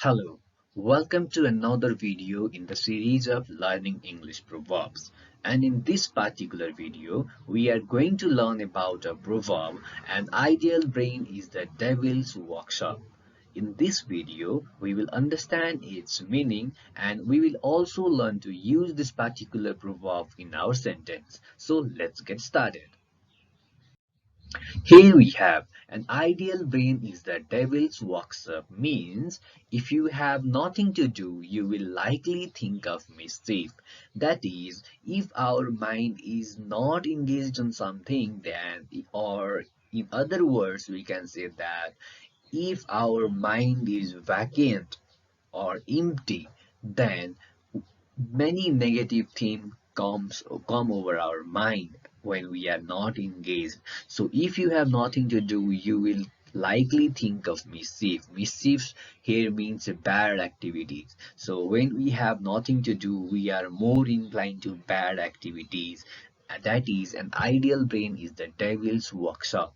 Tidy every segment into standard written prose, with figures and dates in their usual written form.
Hello, welcome to another video in the series of learning English proverbs. And in this particular video, we are going to learn about a proverb, an ideal brain is the devil's workshop. In this video, we will understand its meaning and we will also learn to use this particular proverb in our sentence. So let's get started. Here we have an ideal brain is the devil's workshop means if you have nothing to do, you will likely think of mischief. That is, if our mind is not engaged on something, then, or in other words, we can say that if our mind is vacant or empty, then many negative things come over our mind when we are not engaged. So if you have nothing to do, you will likely think of mischief. Mischief here means bad activities. So when we have nothing to do, we are more inclined to bad activities. And that is, an ideal brain is the devil's workshop.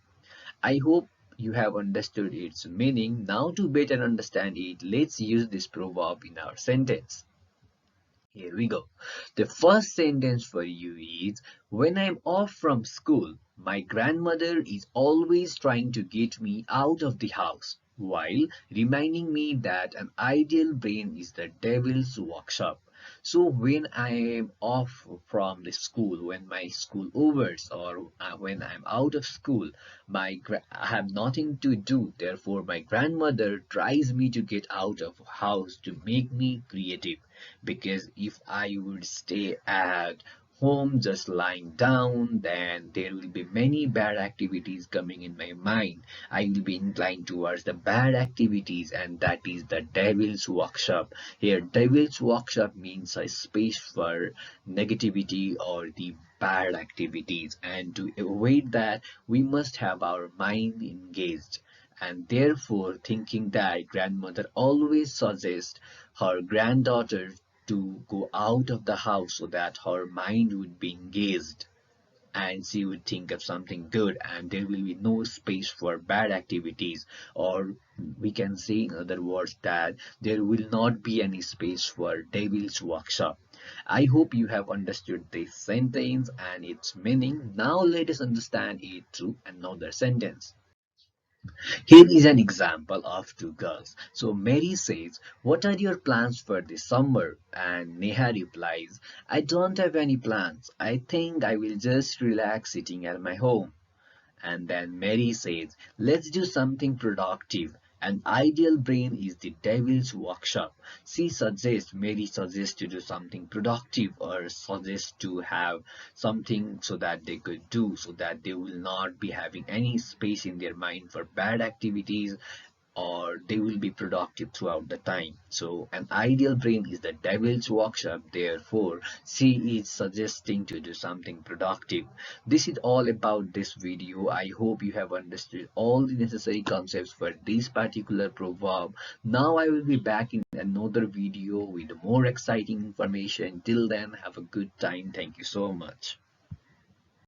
I hope you have understood its meaning. Now to better understand it, let's use this proverb in our sentence. Here we go. The first sentence for you is, when I'm off from school, my grandmother is always trying to get me out of the house, while reminding me that an ideal brain is the devil's workshop. So when I am off from the school, when my school overs, or when I'm out of school, I have nothing to do. Therefore, my grandmother tries me to get out of house to make me creative, because if I would stay at home just lying down, then there will be many bad activities coming in my mind. I will be inclined towards the bad activities, and that is the devil's workshop. Here, devil's workshop means a space for negativity or the bad activities, and to avoid that, we must have our mind engaged. And therefore, thinking that grandmother always suggests her granddaughter to go out of the house so that her mind would be engaged and she would think of something good, and there will be no space for bad activities, or we can say in other words that there will not be any space for devil's workshop. I hope you have understood this sentence and its meaning. Now let us understand it through another sentence. Here is an example of two girls. So Mary says, "What are your plans for this summer?" And Neha replies, "I don't have any plans. I think I will just relax sitting at my home." And then Mary says, "Let's do something productive. An ideal brain is the devil's workshop." Mary suggests to do something productive, or suggests to have something so that they could do, so that they will not be having any space in their mind for bad activities, or they will be productive throughout the time. So an ideal brain is the devil's workshop. Therefore, she is suggesting to do something productive. This is all about this video. I hope you have understood all the necessary concepts for this particular proverb. Now I will be back in another video with more exciting information. Till then, have a good time. Thank you so much.